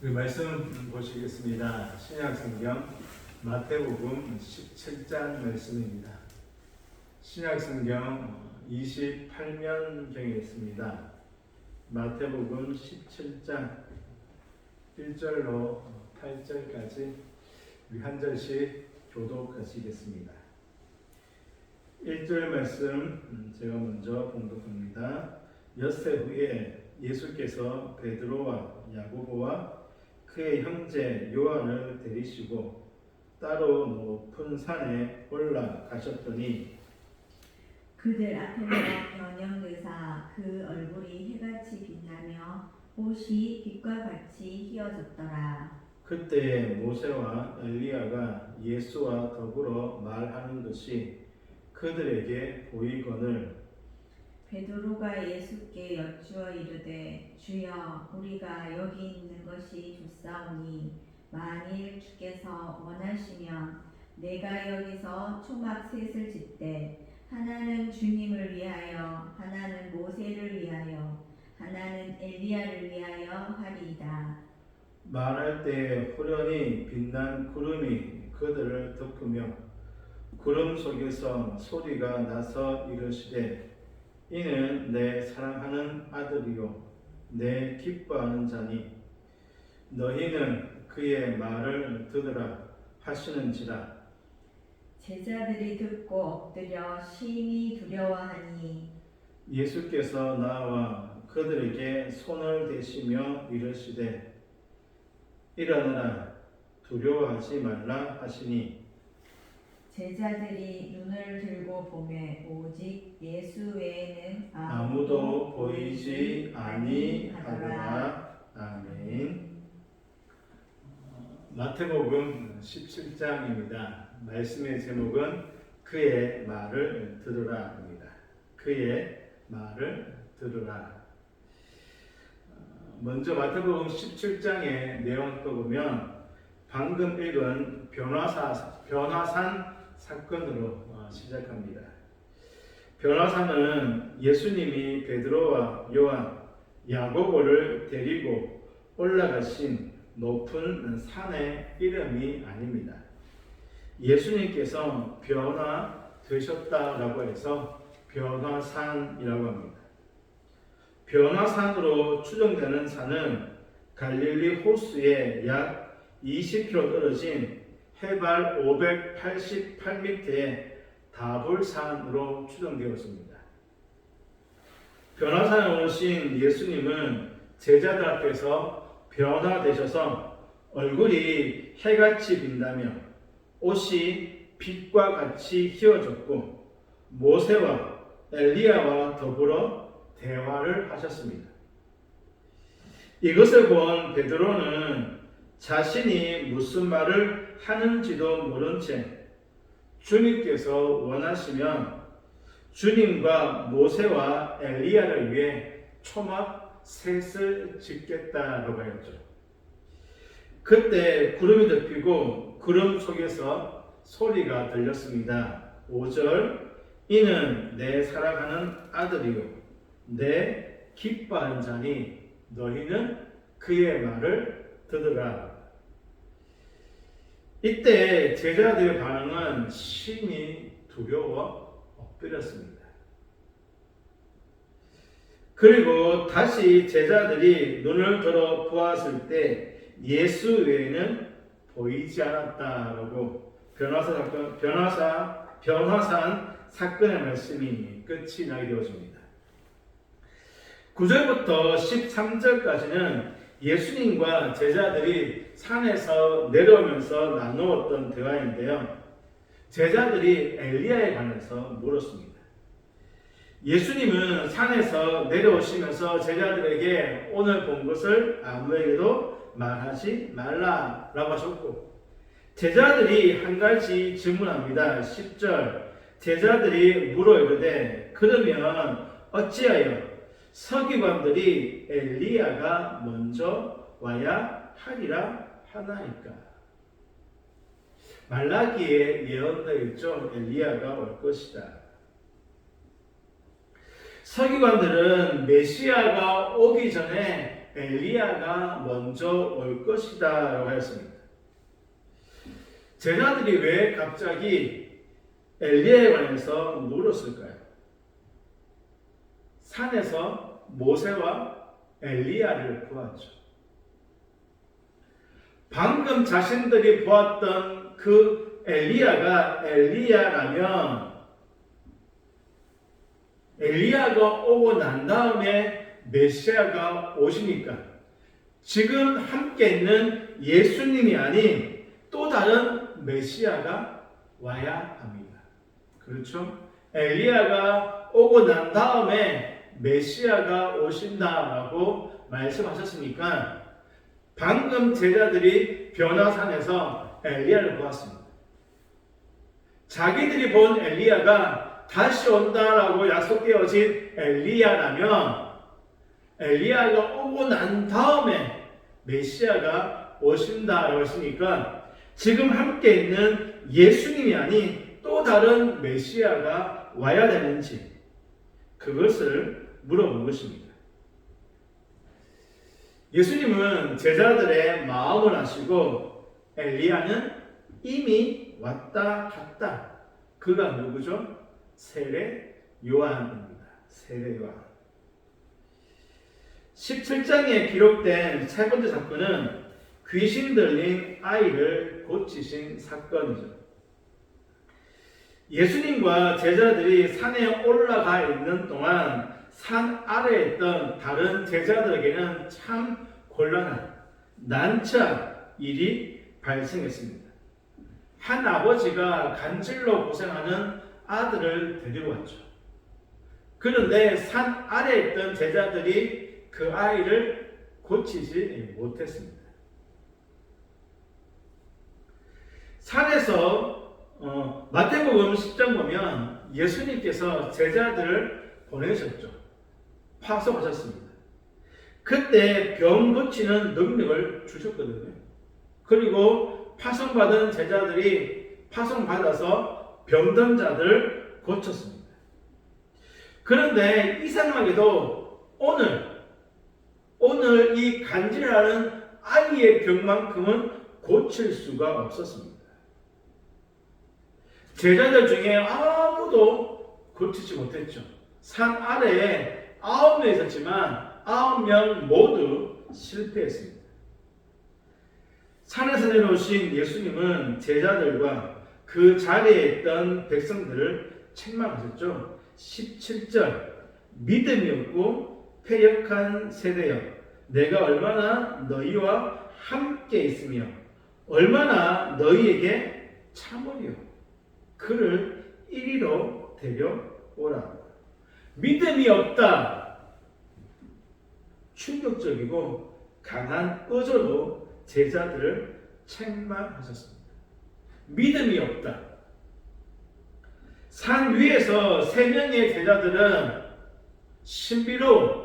그 말씀 보시겠습니다. 신약성경 마태복음 17장 말씀입니다. 신약성경 28면경에 있습니다. 마태복음 17장 1절로 8절까지 우리 한 절씩 교독하시겠습니다. 1절 말씀 제가 먼저 봉독합니다. 엿새 후에 예수께서 베드로와 야고보와 그의 형제 요한을 데리시고 따로 높은 산에 올라가셨더니 그들 앞에서 변형되사 그 얼굴이 해같이 빛나며 옷이 빛과 같이 휘어졌더라. 그때 모세와 엘리야가 예수와 더불어 말하는 것이 그들에게 보이거늘 베드로가 예수께 여쭈어 이르되 주여 우리가 여기 있는 것이 좋사오니 만일 주께서 원하시면 내가 여기서 초막 셋을 짓되 하나는 주님을 위하여 하나는 모세를 위하여 하나는 엘리야를 위하여 하리이다. 말할 때 호련히 빛난 구름이 그들을 덮으며 구름 속에서 소리가 나서 이르시되 이는 내 사랑하는 아들이요 내 기뻐하는 자니 너희는 그의 말을 들으라 하시는지라. 제자들이 듣고 엎드려 심히 두려워하니 예수께서 나와 그들에게 손을 대시며 이르시되 일어나라 두려워하지 말라 하시니 제자들이 눈을 들고 보매 오직 예수 외에는 아무도 보이지 아니하더라. 아멘. 마태복음 17장입니다. 말씀의 제목은 그의 말을 들으라입니다. 그의 말을 들으라. 먼저 마태복음 17장의 내용을 보면 방금 읽은 변화산 사건으로 시작합니다. 변화산은 예수님이 베드로와 요한, 야고보를 데리고 올라가신 높은 산의 이름이 아닙니다. 예수님께서 변화되셨다라고 해서 변화산이라고 합니다. 변화산으로 추정되는 산은 갈릴리 호수에 약 20km 떨어진 해발 588m의 다볼산으로 추정되었습니다. 변화산에 오신 예수님은 제자들 앞에서 변화되셔서 얼굴이 해같이 빛나며 옷이 빛과 같이 휘어졌고 모세와 엘리야와 더불어 대화를 하셨습니다. 이것을 본 베드로는 자신이 무슨 말을 하는지도 모른 채 주님께서 원하시면 주님과 모세와 엘리야를 위해 초막 셋을 짓겠다라고 하였죠. 그때 구름이 덮이고 구름 속에서 소리가 들렸습니다. 5절 이는 내 사랑하는 아들이요 내 기뻐하는 자니 너희는 그의 말을 들으라. 이때 제자들의 반응은 심히 두려워 엎드렸습니다. 그리고 다시 제자들이 눈을 들어 보았을 때 예수 외에는 보이지 않았다라고 변화산 사건의 말씀이 끝이 나게 되어집니다. 9절부터 13절까지는 예수님과 제자들이 산에서 내려오면서 나누었던 대화인데요. 제자들이 엘리야에 관해서 물었습니다. 예수님은 산에서 내려오시면서 제자들에게 오늘 본 것을 아무에게도 말하지 말라라고 하셨고 제자들이 한 가지 질문합니다. 10절 제자들이 물어 이르되 그러면 어찌하여 서기관들이 엘리야가 먼저 와야 하리라 하나이까? 말라기에 예언되어 있죠. 엘리야가 올 것이다. 서기관들은 메시아가 오기 전에 엘리야가 먼저 올 것이다 라고 하였습니다. 제자들이 왜 갑자기 엘리야에 관해서 물었을까요? 산에서 모세와 엘리야를 보았죠. 방금 자신들이 보았던 그 엘리야가 엘리야라면 엘리야가 오고 난 다음에 메시아가 오시니까 지금 함께 있는 예수님이 아닌 또 다른 메시아가 와야 합니다. 그렇죠? 엘리야가 오고 난 다음에 메시아가 오신다라고 말씀하셨으니까 방금 제자들이 변화산에서 엘리야를 보았습니다. 자기들이 본 엘리야가 다시 온다라고 약속되어진 엘리야라면 엘리야가 오고 난 다음에 메시아가 오신다라고 했으니까 지금 함께 있는 예수님이 아닌 또 다른 메시아가 와야 되는지 그것을 물어본 것입니다. 예수님은 제자들의 마음을 아시고 엘리야는 이미 왔다 갔다. 그가 누구죠? 세례 요한입니다. 세례 요한. 17장에 기록된 세 번째 사건은 귀신 들린 아이를 고치신 사건이죠. 예수님과 제자들이 산에 올라가 있는 동안 산 아래에 있던 다른 제자들에게는 참 곤란한 난처한 일이 발생했습니다. 한 아버지가 간질로 고생하는 아들을 데리고 왔죠. 그런데 산 아래에 있던 제자들이 그 아이를 고치지 못했습니다. 산에서 마태복음 10장 보면 예수님께서 제자들을 보내셨죠. 파송하셨습니다. 그때 병 고치는 능력을 주셨거든요. 그리고 파송받은 제자들이 파송받아서 병든 자들을 고쳤습니다. 그런데 이상하게도 오늘 이 간질하는 아이의 병만큼은 고칠 수가 없었습니다. 제자들 중에 아무도 고치지 못했죠. 산 아래에 9명 있었지만 9명 모두 실패했습니다. 산에서 내려오신 예수님은 제자들과 그 자리에 있던 백성들을 책망하셨죠. 17절 믿음이 없고 패역한 세대여 내가 얼마나 너희와 함께 있으며 얼마나 너희에게 참으리요 그를 이리로 데려오라. 믿음이 없다. 충격적이고 강한 어조로 제자들을 책망하셨습니다. 믿음이 없다. 산 위에서 3명의 제자들은 신비로운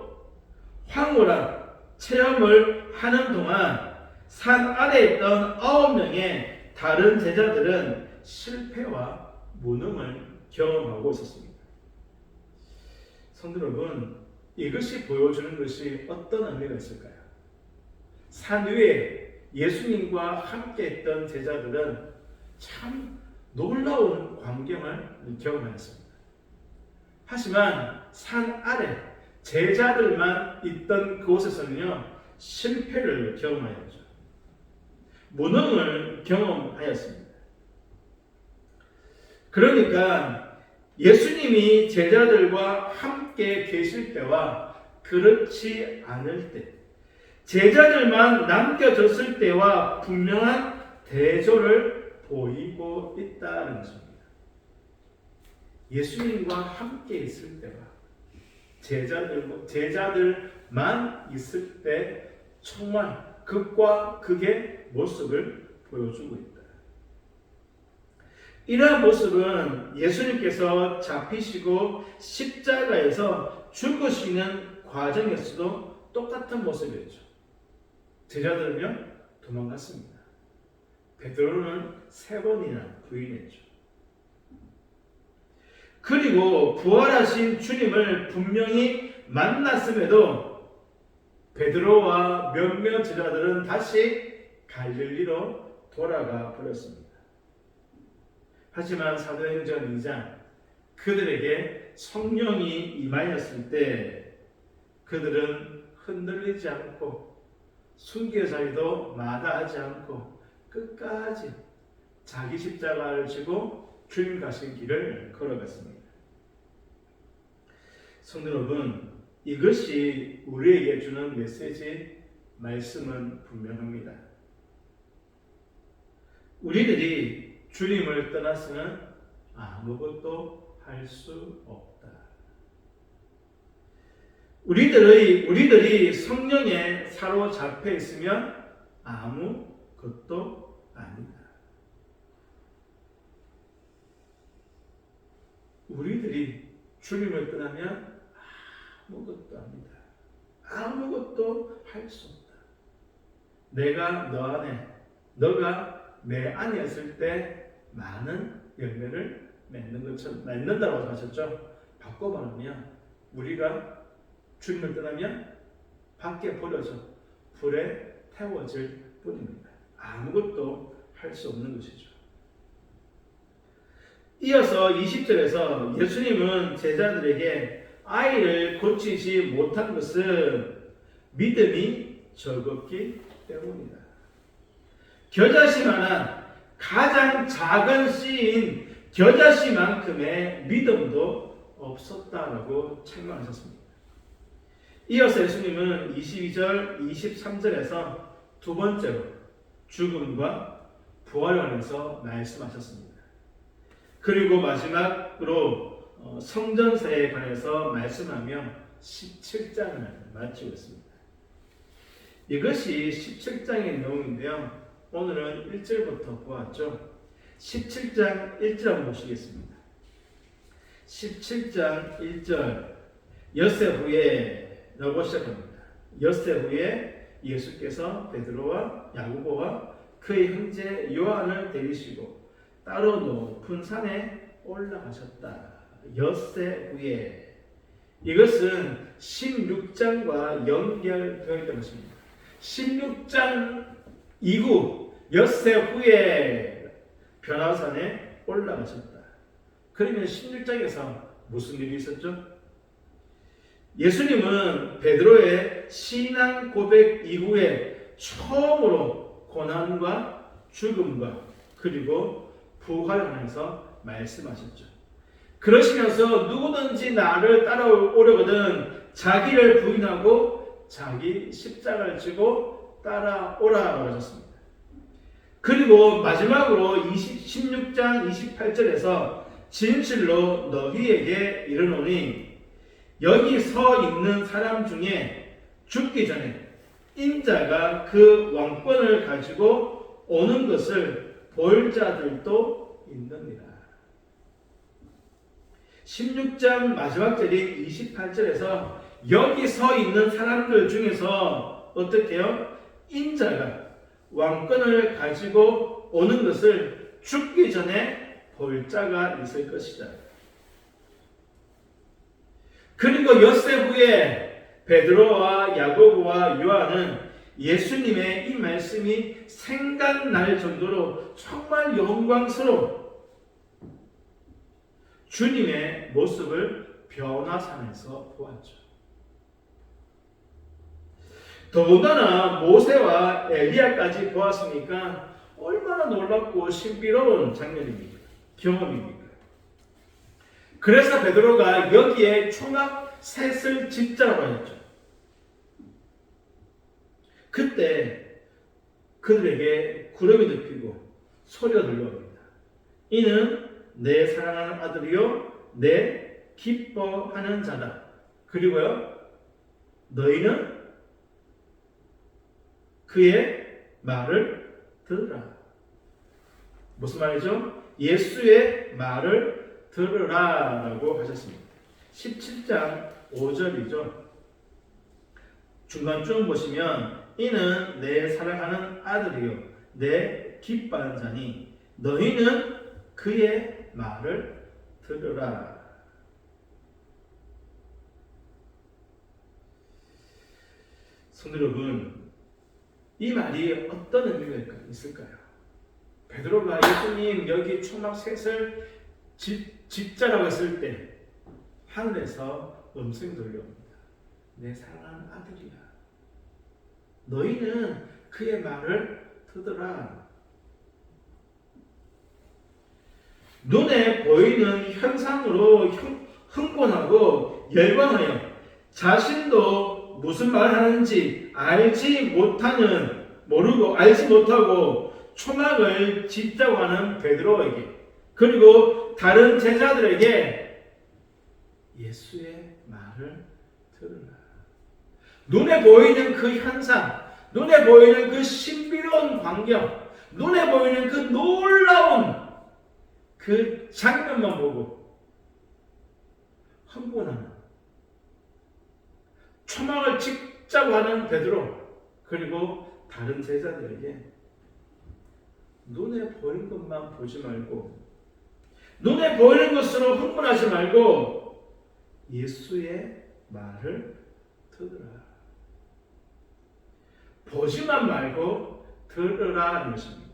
황홀한 체험을 하는 동안 산 아래에 있던 9명의 다른 제자들은 실패와 무능을 경험하고 있었습니다. 성도 여러분, 이것이 보여주는 것이 어떤 의미가 있을까요? 산 위에 예수님과 함께 했던 제자들은 참 놀라운 광경을 경험하였습니다. 하지만 산 아래 제자들만 있던 그곳에서는요 실패를 경험하였죠. 무능을 경험하였습니다. 그러니까 예수님이 제자들과 함께 계실 때와 그렇지 않을 때, 제자들만 남겨졌을 때와 분명한 대조를 보이고 있다는 것입니다. 예수님과 함께 있을 때와 제자들만 있을 때 정말 극과 극의 모습을 보여주고 있다. 이러한 모습은 예수님께서 잡히시고 십자가에서 죽으시는 과정에서도 똑같은 모습이었죠. 제자들은요 도망갔습니다. 베드로는 3번이나 부인했죠. 그리고 부활하신 주님을 분명히 만났음에도 베드로와 몇몇 제자들은 다시 갈릴리로 돌아가 버렸습니다. 하지만 사도행전 2장 그들에게 성령이 임하였을 때 그들은 흔들리지 않고 순교자리도 마다하지 않고 끝까지 자기 십자가를 지고 주님 가신 길을 걸어갔습니다. 성도 여러분, 이것이 우리에게 주는 메시지, 말씀은 분명합니다. 우리들이 주님을 떠나서는 아무것도 할 수 없다. 우리들이 성령에 사로잡혀 있으면 아무것도 아니다. 우리들이 주님을 떠나면 아무것도 아니다. 아무것도 할 수 없다. 내가 너 안에, 너가 내 안이었을 때 많은 열매를 맺는다고 하셨죠. 바꿔 말하면 우리가 주님을 떠나면 밖에 버려져 불에 태워질 뿐입니다. 아무것도 할 수 없는 것이죠. 이어서 20절에서 예수님은 제자들에게 아이를 고치지 못한 것은 믿음이 적었기 때문이다. 겨자씨만한 가장 작은 씨인 겨자씨만큼의 믿음도 없었다라고 책망하셨습니다. 이어서 예수님은 22절, 23절에서 두 번째로 죽음과 부활에 관해서 말씀하셨습니다. 그리고 마지막으로 성전세에 관해서 말씀하며 17장을 마치고 있습니다. 이것이 17장의 내용인데요. 오늘은 1절부터 보았죠. 17장 1절 한번 보시겠습니다. 17장 1절 엿새 후에 라고 시작합니다. 엿새 후에 예수께서 베드로와 야고보와 그의 형제 요한을 데리시고 따로 높은 산에 올라가셨다. 엿새 후에 이것은 16장과 연결되어 있다는 것입니다. 16장 이후 엿새 후에 변화산에 올라가셨다. 그러면 16장에서 무슨 일이 있었죠? 예수님은 베드로의 신앙 고백 이후에 처음으로 고난과 죽음과 그리고 부활에 관해서 말씀하셨죠. 그러시면서 누구든지 나를 따라오려거든 자기를 부인하고 자기 십자가를 지고 따라오라고 하셨습니다. 그리고 마지막으로 16장 28절에서 진실로 너희에게 이르노니 여기 서 있는 사람 중에 죽기 전에 인자가 그 왕권을 가지고 오는 것을 볼 자들도 있느니라. 16장 마지막 절인 28절에서 여기 서 있는 사람들 중에서 어떻게 해요? 인자가 왕권을 가지고 오는 것을 죽기 전에 볼 자가 있을 것이다. 그리고 엿새 후에 베드로와 야고보와 요한은 예수님의 이 말씀이 생각날 정도로 정말 영광스러운 주님의 모습을 변화산에서 보았죠. 더군다나 모세와 엘리야까지 보았으니까 얼마나 놀랍고 신비로운 장면입니까? 경험입니까? 그래서 베드로가 여기에 총각 셋을 짓자고 했죠. 그때 그들에게 구름이 덮이고 소리가 들려옵니다. 이는 내 사랑하는 아들이요 내 기뻐하는 자다. 그리고요 너희는 그의 말을 들으라. 무슨 말이죠? 예수의 말을 들으라 라고 하셨습니다. 17장 5절이죠. 중간쯤 보시면 이는 내 사랑하는 아들이요 내 기뻐하는 자니 너희는 그의 말을 들으라. 성도 여러분, 이 말이 어떤 의미가 있을까요? 베드로가 예수님 여기 초막 셋을 집자라고 했을 때 하늘에서 음성이 들려옵니다. 내 사랑하는 아들이야. 너희는 그의 말을 듣으라. 눈에 보이는 현상으로 흥분하고 열광하여 자신도 무슨 말을 하는지 알지 못하고 초막을 짓자고 하는 베드로에게, 그리고 다른 제자들에게 예수의 말을 들으라. 눈에 보이는 그 현상, 눈에 보이는 그 신비로운 광경, 눈에 보이는 그 놀라운 그 장면만 보고 흥분하는, 초막을 짓자고 하는 베드로, 그리고 다른 제자들에게 눈에 보이는 것만 보지 말고, 눈에 보이는 것으로 흥분하지 말고 예수의 말을 들으라. 보지만 말고 들으라는 것입니다.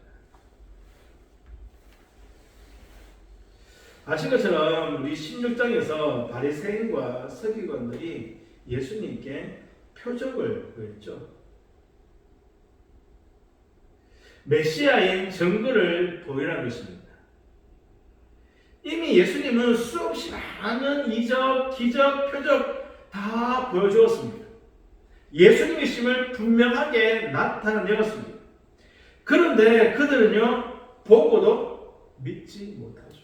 아신 것처럼 우리 16장에서 바리새인과 서기관들이 예수님께 표적을 구했죠. 메시아인 증거를 보이라는 것입니다. 이미 예수님은 수없이 많은 이적, 기적, 표적 다 보여주었습니다. 예수님이심을 분명하게 나타내었습니다. 그런데 그들은요, 보고도 믿지 못하죠.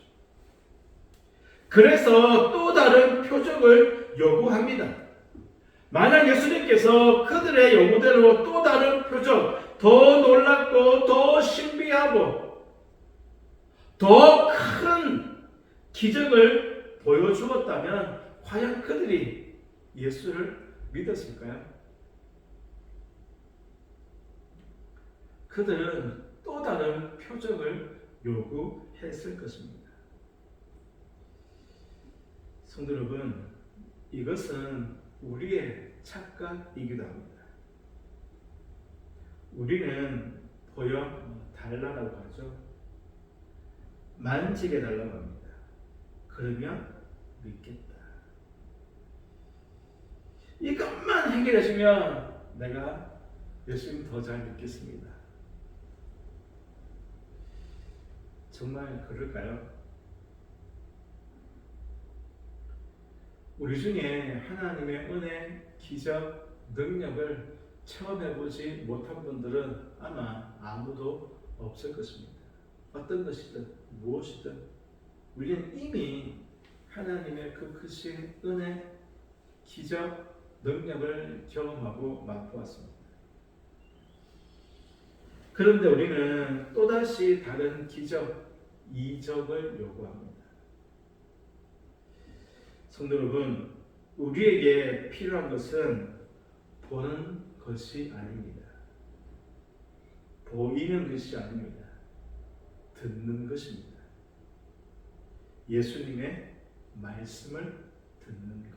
그래서 또 다른 표적을 요구합니다. 만약 예수님께서 그들의 요구대로 또 다른 표적, 더 놀랍고 더 신비하고 더 큰 기적을 보여주었다면 과연 그들이 예수를 믿었을까요? 그들은 또 다른 표적을 요구했을 것입니다. 성도 여러분, 이것은 우리의 착각이기도 합니다. 우리는 보여 달라고 하죠. 만지게 달라고 합니다. 그러면 믿겠다. 이것만 해결해 주면 내가 예수님 더 잘 믿겠습니다. 정말 그럴까요? 우리 중에 하나님의 은혜, 기적, 능력을 체험해보지 못한 분들은 아마 아무도 없을 것입니다. 어떤 것이든 무엇이든 우리는 이미 하나님의 그 크신 은혜, 기적, 능력을 경험하고 맛보았습니다. 그런데 우리는 또다시 다른 기적, 이적을 요구합니다. 성도 여러분, 우리에게 필요한 것은 보는 것이 아닙니다. 보이는 것이 아닙니다. 듣는 것입니다. 예수님의 말씀을 듣는 것.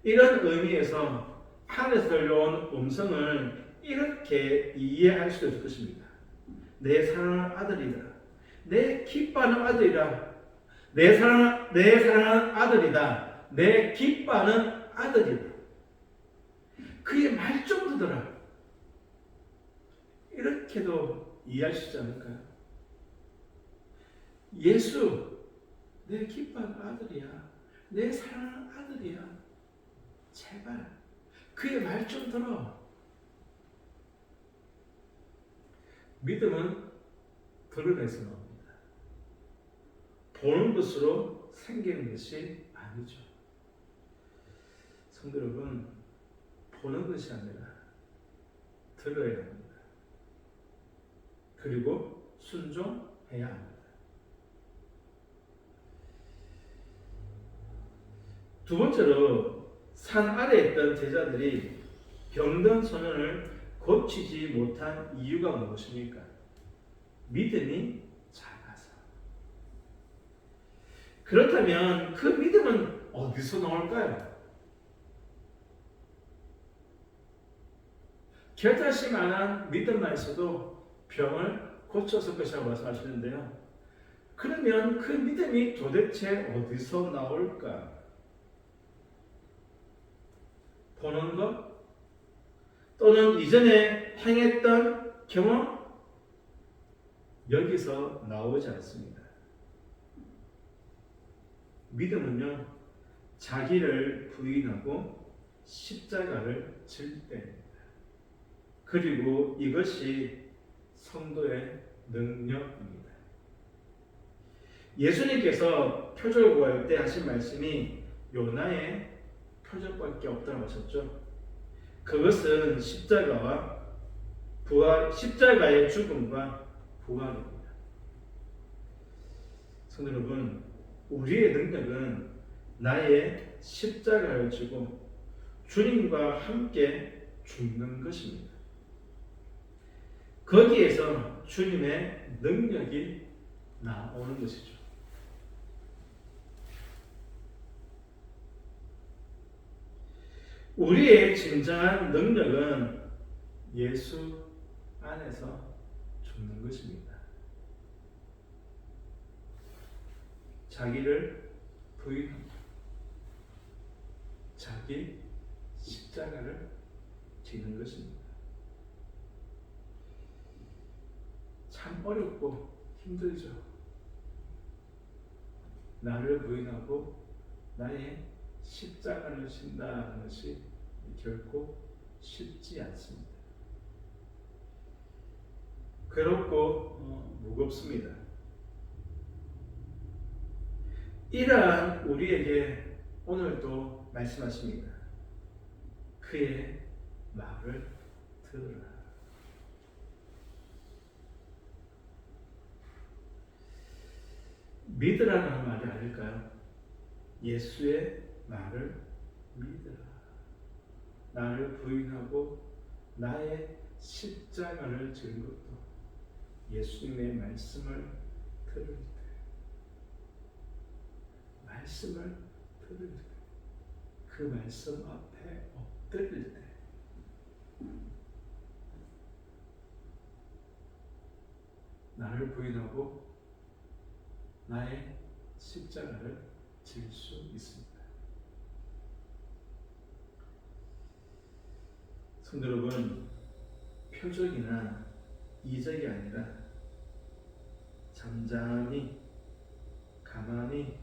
이런 의미에서 하늘에서 들려온 음성을 이렇게 이해할 수 있을 것입니다. 내 사랑하는 아들이다. 내 기뻐하는 아들이다. 내 사랑하는 아들이다. 내 기뻐하는 아들이다. 그의 말 좀 듣어라. 이렇게도 이해할 수 있지 않을까요? 예수, 내 기뻐하는 아들이야. 내 사랑하는 아들이야. 제발 그의 말 좀 들어. 믿음은 들음에서 나옵니다. 보는 것으로 생기는 것이 아니죠. 성도 여러분, 보는 것이 아니라 들어야 합니다. 그리고 순종해야 합니다. 두 번째로, 산 아래에 있던 제자들이 병든 소년을 고치지 못한 이유가 무엇입니까? 믿음이 작아서. 그렇다면 그 믿음은 어디서 나올까요? 겨자씨만한 믿음만 있어도 병을 고쳐서 것이라고 말씀하시는데요. 그러면 그 믿음이 도대체 어디서 나올까? 보는 것? 또는 이전에 행했던 경험? 여기서 나오지 않습니다. 믿음은요, 자기를 부인하고 십자가를 질 때입니다. 그리고 이것이 성도의 능력입니다. 예수님께서 표적을 구할 때 하신 말씀이 요나의 표적밖에 없다고 하셨죠. 그것은 십자가와 부활, 십자가의 죽음과 부활입니다. 성도 여러분, 우리의 능력은 나의 십자가를 지고 주님과 함께 죽는 것입니다. 거기에서 주님의 능력이 나오는 것이죠. 우리의 진정한 능력은 예수 안에서 죽는 것입니다. 자기를 부인하고 자기 십자가를 지는 것입니다. 참 어렵고 힘들죠. 나를 부인하고 나의 십자가를 진다는 것이 결코 쉽지 않습니다. 괴롭고 무겁습니다. 이러한 우리에게 오늘도 말씀하십니다. 그의 말을 들으라. 믿으라는 말이 아닐까요? 예수의 말을 믿으라. 나를 부인하고 나의 십자가를 지는 것도 예수님의 말씀을 들을 때, 말씀을 들을 때, 그 말씀 앞에 엎드릴 때, 나를 부인하고 나의 십자가를 질 수 있습니다. 성도 여러분, 표적이나 이적이 아니라 잠잠히 가만히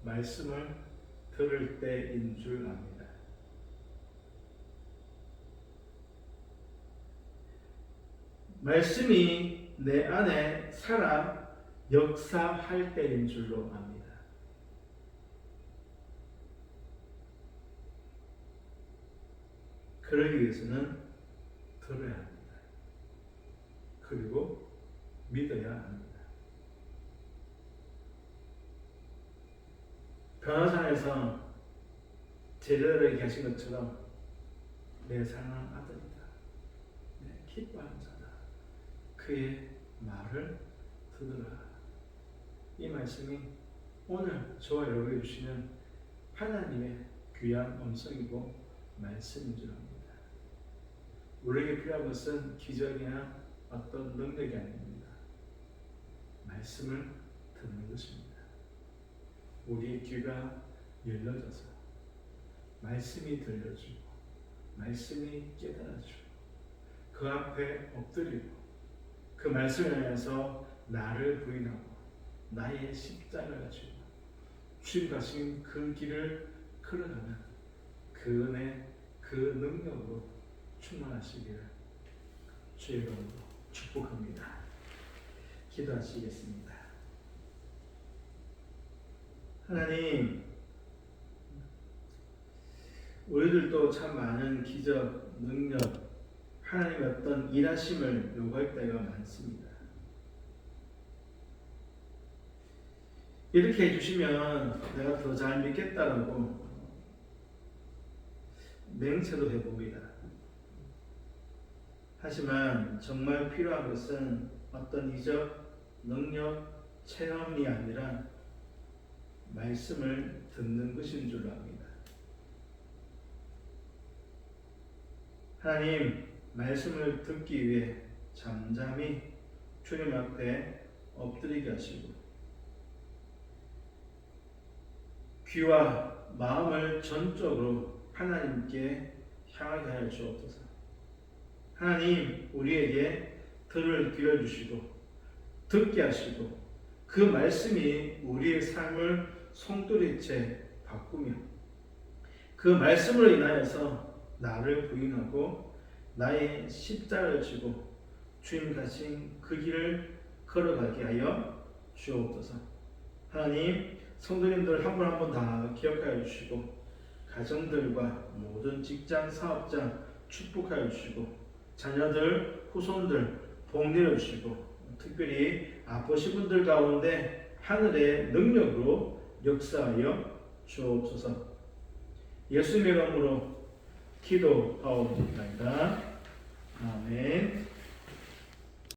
말씀을 들을 때인 줄 압니다. 말씀이 내 안에 살아 역사할 때인 줄로 압니다. 그러기 위해서는 들어야 합니다. 그리고 믿어야 합니다. 변호사에서 제자들에게 하신 것처럼 내 사랑하는 아들이다, 내 기뻐하는 자다, 그의 말을 들으라. 이 말씀이 오늘 저와 여러분이 주시는 하나님의 귀한 음성이고 말씀인 줄 압니다. 우리에게 필요한 것은 기적이나 어떤 능력이 아닙니다. 말씀을 듣는 것입니다. 우리의 귀가 열려져서 말씀이 들려주고 말씀이 깨달아주고 그 앞에 엎드리고 그 말씀을 향해서 나를 부인하고 나의 십자가를 지고 주님 가신 그 길을 걸어가는 그 은혜, 그 능력으로 충만하시기를 주의 이름으로 축복합니다. 기도하시겠습니다. 하나님, 우리들도 참 많은 기적, 능력, 하나님의 어떤 일하심을 요구할 때가 많습니다. 이렇게 해주시면 내가 더 잘 믿겠다라고 맹세도 해봅니다. 하지만 정말 필요한 것은 어떤 이적, 능력, 체험이 아니라 말씀을 듣는 것인 줄로 압니다. 하나님, 말씀을 듣기 위해 잠잠히 주님 앞에 엎드리게 하시고 귀와 마음을 전적으로 하나님께 향하게 하여 주옵소서. 하나님, 우리에게 들을 귀를 주시고 듣게 하시고 그 말씀이 우리의 삶을 송두리째 바꾸며 그 말씀으로 인하여서 나를 부인하고 나의 십자가를 지고 주님 가신 그 길을 걸어가게 하여 주옵소서. 하나님, 성도님들 한 분 한 분 다 기억하여 주시고 가정들과 모든 직장 사업장 축복하여 주시고 자녀들 후손들 복 내려 주시고 특별히 아프신 분들 가운데 하늘의 능력으로 역사하여 주옵소서. 예수님의 이름으로 기도하옵나이다. 아멘.